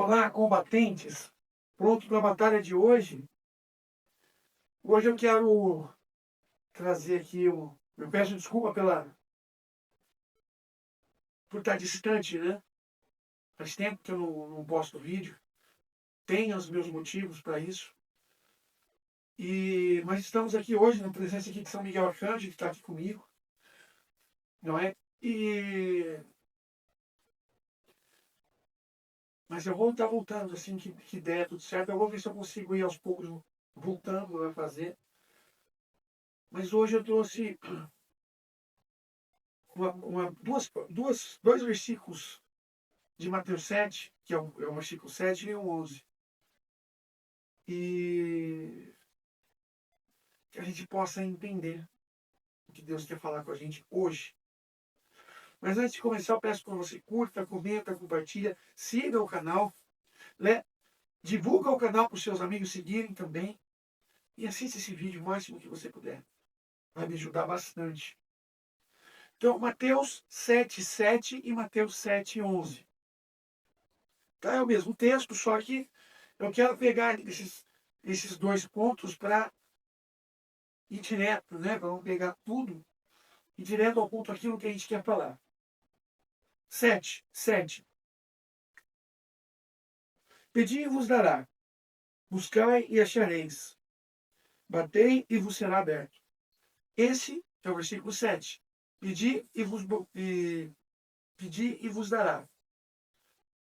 Olá, combatentes, pronto para a batalha de hoje? Hoje eu quero trazer aqui eu peço desculpa por estar distante, né? Faz tempo que eu não posto vídeo. Tenho os meus motivos para isso. Mas estamos aqui hoje, na presença aqui de São Miguel Arcanjo, que está aqui comigo, não é? Mas eu vou estar voltando, assim, que der tudo certo. Eu vou ver se eu consigo ir aos poucos voltando a fazer. Mas hoje eu trouxe dois versículos de Mateus 7, que é o versículo 7 e o 11. E que a gente possa entender o que Deus quer falar com a gente hoje. Mas antes de começar, eu peço para você curta, comenta, compartilha, siga o canal, né? Divulga o canal para os seus amigos seguirem também. E assista esse vídeo o máximo que você puder. Vai me ajudar bastante. Então, Mateus 7:7 e Mateus 7:11. Tá? É o mesmo texto, só que eu quero pegar esses dois pontos para ir direto, né? Vamos pegar tudo e direto ao ponto aquilo que a gente quer falar. 7. Pedi e vos dará. Buscai e achareis. Batei e vos será aberto. Esse é o versículo 7. Pedi e vos dará.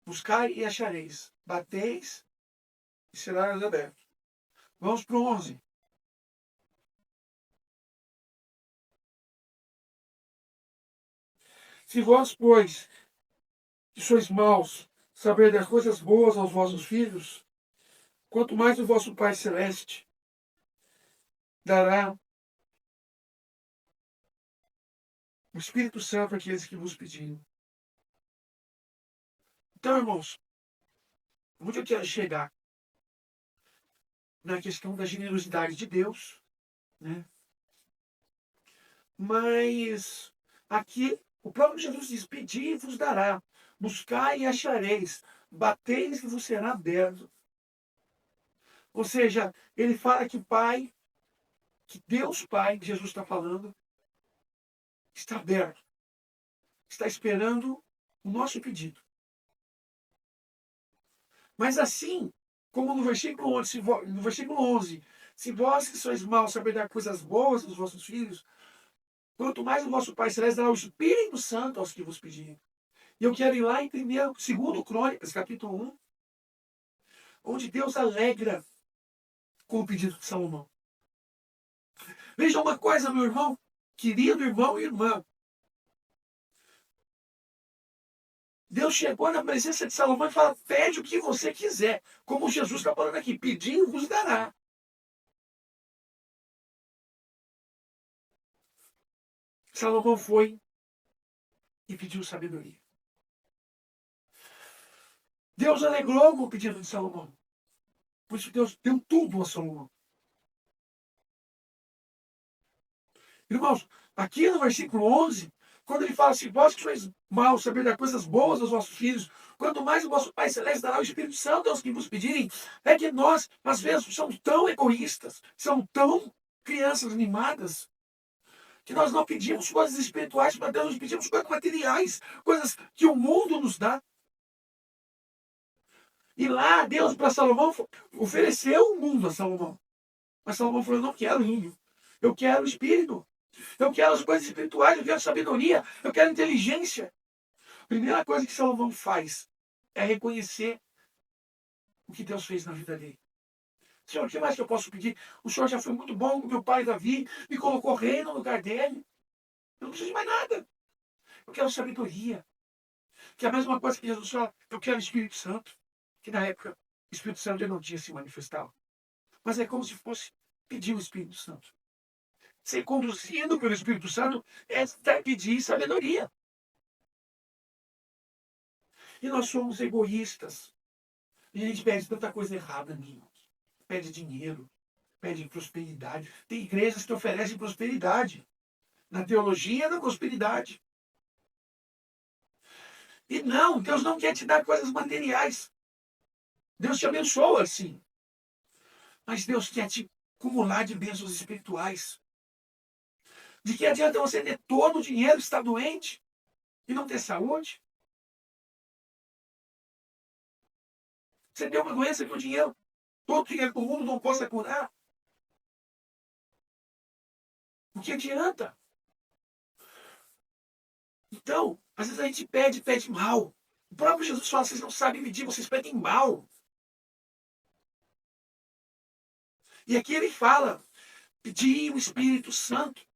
Buscai e achareis. Bateis e será aberto. Vamos para o 11. Se vós, pois, que sois maus, saber das coisas boas aos vossos filhos, quanto mais o vosso Pai Celeste dará o Espírito Santo àqueles que vos pedirem. Então, irmãos, onde eu quero chegar? Na questão da generosidade de Deus, né? Mas aqui o próprio Jesus diz: pedi e vos dará, buscai e achareis, bateis e vos será aberto. Ou seja, ele fala que o Pai, que Deus Pai, que Jesus está falando, está aberto, está esperando o nosso pedido. Mas assim, como no versículo 11, se vós que sois maus saber dar coisas boas aos vossos filhos, quanto mais o vosso Pai Celeste dará o Espírito Santo aos que vos pedirem. E eu quero ir lá em 2 Crônicas, capítulo 1, onde Deus alegra com o pedido de Salomão. Veja uma coisa, meu irmão, querido irmão e irmã. Deus chegou na presença de Salomão e fala: pede o que você quiser. Como Jesus está falando aqui, pedir e vos dará. Salomão foi e pediu sabedoria. Deus alegrou com o pedido de Salomão. Por isso Deus deu tudo a Salomão. Irmãos, aqui no versículo 11, quando ele fala assim: vós que sois maus, saber dar coisas boas aos vossos filhos, quanto mais o vosso Pai Celeste dará o Espírito Santo aos que vos pedirem, é que nós, às vezes, somos tão egoístas, somos tão crianças mimadas, que nós não pedimos coisas espirituais para Deus, nós pedimos coisas materiais, coisas que o mundo nos dá. E lá, Deus, para Salomão, ofereceu o mundo a Salomão. Mas Salomão falou: eu não quero índio, eu quero o Espírito. Eu quero as coisas espirituais, eu quero sabedoria, eu quero inteligência. A primeira coisa que Salomão faz é reconhecer o que Deus fez na vida dele. Senhor, o que mais que eu posso pedir? O Senhor já foi muito bom com meu pai Davi, me colocou rei no lugar dele. Eu não preciso de mais nada. Eu quero sabedoria. Que é a mesma coisa que Jesus fala: eu quero o Espírito Santo. Que na época o Espírito Santo já não tinha se manifestado. Mas é como se fosse pedir o Espírito Santo. Ser conduzido pelo Espírito Santo é pedir sabedoria. E nós somos egoístas. E a gente pede tanta coisa errada, amigos. Pede dinheiro, pede prosperidade. Tem igrejas que oferecem prosperidade. Na teologia da prosperidade. E não, Deus não quer te dar coisas materiais. Deus te abençoa, sim. Mas Deus quer te acumular de bênçãos espirituais. De que adianta você ter todo o dinheiro, estar doente e não ter saúde? Você tem uma doença que o dinheiro, todo o dinheiro do mundo não possa curar? O que adianta? Então, às vezes a gente pede mal. O próprio Jesus fala, vocês não sabem medir, vocês pedem mal. E aqui ele fala, pedir o Espírito Santo.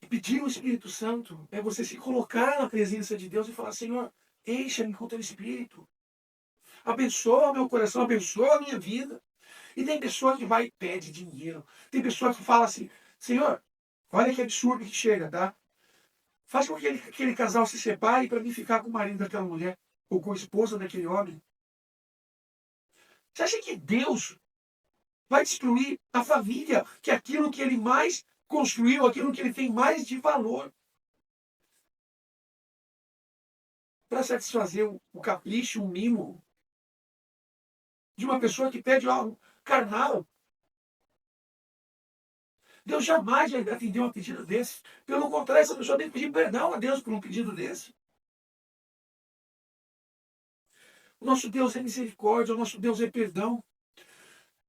E pedir o Espírito Santo é você se colocar na presença de Deus e falar, Senhor, encha-me com teu Espírito. Abençoa meu coração, abençoa a minha vida. E tem pessoa que vai e pede dinheiro. Tem pessoa que fala assim, Senhor, olha que absurdo que chega, tá? Faz com que aquele casal se separe para mim ficar com o marido daquela mulher, ou com a esposa daquele homem. Você acha que Deus vai destruir a família, que é aquilo que ele mais construiu, aquilo que ele tem mais de valor, para satisfazer o capricho, o mimo de uma pessoa que pede algo carnal? Deus jamais vai atender um pedido desse. Pelo contrário, essa pessoa tem que pedir perdão a Deus por um pedido desse. O nosso Deus é misericórdia, o nosso Deus é perdão.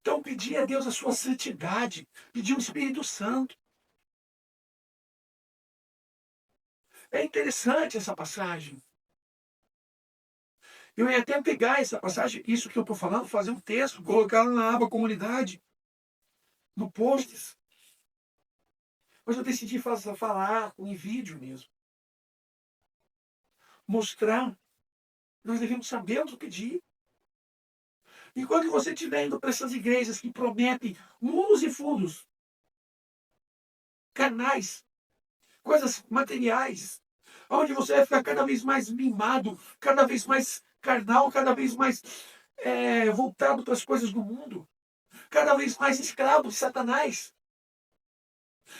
Então, pedir a Deus a sua santidade, pedir o Espírito Santo. É interessante essa passagem. Eu ia até pegar essa passagem, isso que eu estou falando, fazer um texto, colocar na aba comunidade, no posts. Mas eu decidi falar em vídeo mesmo. Mostrar. Nós devemos saber o que pedir. Enquanto você estiver indo para essas igrejas que prometem mundos e fundos, canais, coisas materiais, onde você vai ficar cada vez mais mimado, cada vez mais carnal, cada vez mais voltado para as coisas do mundo, cada vez mais escravo de Satanás.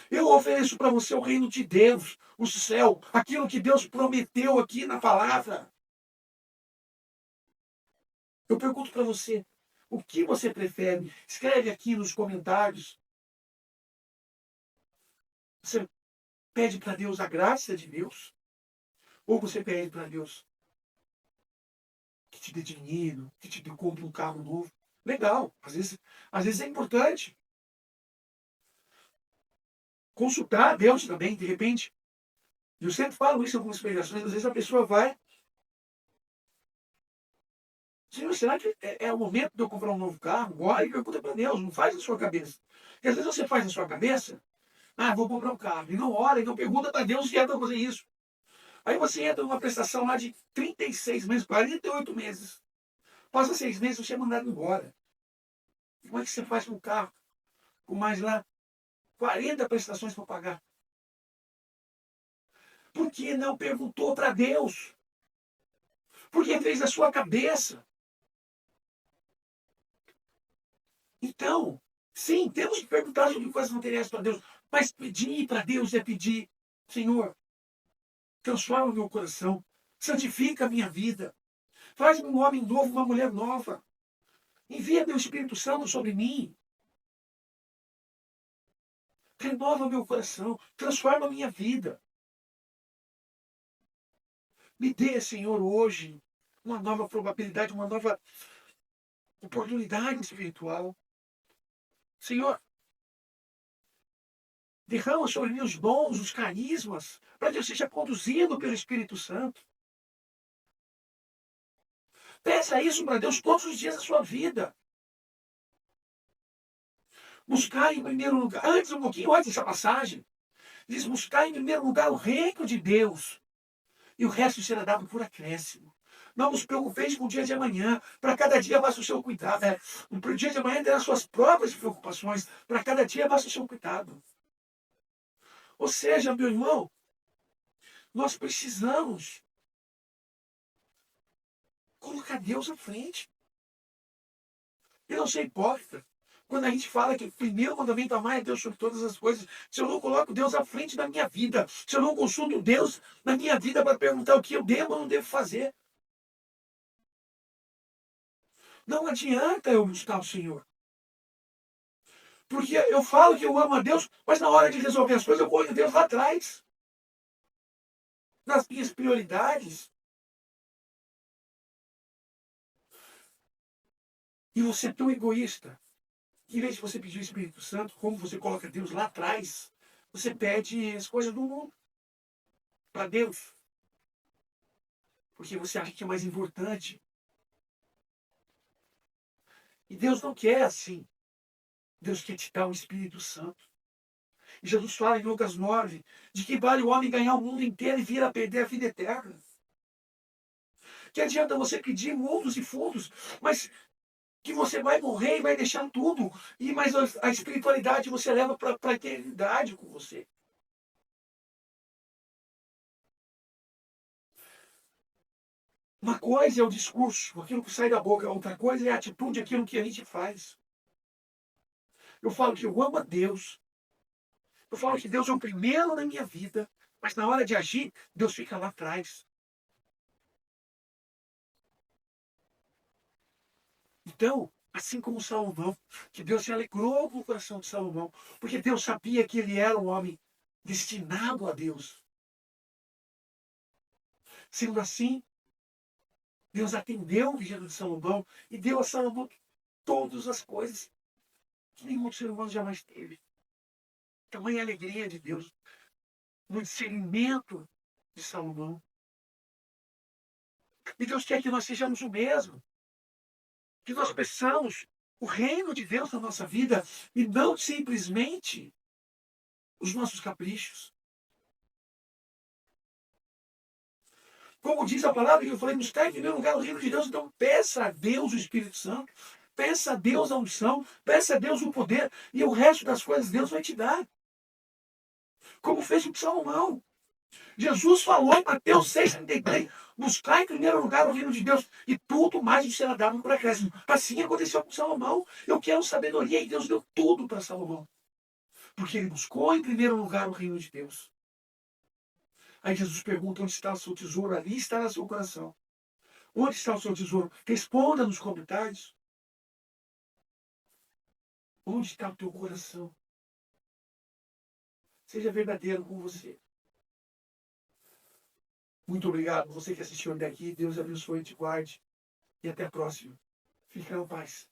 Eu ofereço para você o reino de Deus, o céu, aquilo que Deus prometeu aqui na palavra. Eu pergunto para você, o que você prefere? Escreve aqui nos comentários. Você pede para Deus a graça de Deus? Ou você pede para Deus que te dê dinheiro, que te compre um carro novo? Legal, às vezes é importante. Consultar a Deus também, de repente. Eu sempre falo isso em algumas pregações, às vezes a pessoa vai. Senhor, será que é o momento de eu comprar um novo carro? Agora, e pergunta para Deus, não faz na sua cabeça. Porque às vezes você faz na sua cabeça, vou comprar um carro. E não ora, e não pergunta para Deus se é para fazer isso. Aí você entra numa prestação lá de 36 meses, 48 meses. Passa 6 meses, você é mandado embora. E como é que você faz com o carro? Com mais lá 40 prestações para pagar. Por que não perguntou para Deus? Porque fez na sua cabeça. Então, sim, temos que perguntar sobre coisas materiais para Deus, mas pedir para Deus é pedir, Senhor, transforma o meu coração, santifica a minha vida, faz-me um homem novo, uma mulher nova, envia teu Espírito Santo sobre mim, renova o meu coração, transforma a minha vida. Me dê, Senhor, hoje uma nova probabilidade, uma nova oportunidade espiritual. Senhor, derrama sobre mim os dons, os carismas, para que eu seja conduzido pelo Espírito Santo. Peça isso para Deus todos os dias da sua vida. Buscar em primeiro lugar, um pouquinho antes dessa passagem, diz: buscar em primeiro lugar o reino de Deus, e o resto será dado por acréscimo. Não vos preocupeis com o dia de amanhã, para cada dia basta o seu cuidado. O dia de amanhã terá suas próprias preocupações, para cada dia basta o seu cuidado. Ou seja, meu irmão, nós precisamos colocar Deus à frente. Eu não sou hipócrita. Quando a gente fala que o primeiro mandamento é amar a Deus sobre todas as coisas, se eu não coloco Deus à frente da minha vida, se eu não consulto Deus na minha vida para perguntar o que eu devo ou não devo fazer, Não adianta eu buscar o Senhor. Porque eu falo que eu amo a Deus, mas na hora de resolver as coisas eu ponho Deus lá atrás. Nas minhas prioridades. E você é tão egoísta. Que em vez de você pedir o Espírito Santo, como você coloca Deus lá atrás, você pede as coisas do mundo para Deus. Porque você acha que é mais importante. E Deus não quer assim. Deus quer te dar o Espírito Santo. E Jesus fala em Lucas 9, de que vale o homem ganhar o mundo inteiro e vir a perder a vida eterna. Que adianta você pedir mundos e fundos, mas que você vai morrer e vai deixar tudo. Mas a espiritualidade você leva para a eternidade com você. Uma coisa é o discurso, aquilo que sai da boca. Outra coisa é a atitude, aquilo que a gente faz. Eu falo que eu amo a Deus. Eu falo que Deus é o primeiro na minha vida. Mas na hora de agir, Deus fica lá atrás. Então, assim como Salomão, que Deus se alegrou com o coração de Salomão, porque Deus sabia que ele era um homem destinado a Deus. Sendo assim, Deus atendeu o pedido de Salomão e deu a Salomão todas as coisas que nenhum ser humano jamais teve. Tamanha alegria de Deus no discernimento de Salomão. E Deus quer que nós sejamos o mesmo, que nós peçamos o reino de Deus na nossa vida e não simplesmente os nossos caprichos. Como diz a palavra que eu falei, buscar em primeiro lugar o reino de Deus, então peça a Deus o Espírito Santo, peça a Deus a unção, peça a Deus o poder, e o resto das coisas Deus vai te dar. Como fez com Salomão. Jesus falou em Mateus 6,33, buscar em primeiro lugar o reino de Deus, e tudo mais lhe será dado por acréscimo. Assim aconteceu com Salomão. Eu quero sabedoria, e Deus deu tudo para Salomão. Porque ele buscou em primeiro lugar o reino de Deus. Aí Jesus pergunta onde está o seu tesouro, ali está no seu coração. Onde está o seu tesouro? Responda nos comentários. Onde está o teu coração? Seja verdadeiro com você. Muito obrigado. Você que assistiu até aqui, Deus abençoe e te guarde. E até a próxima. Fique na paz.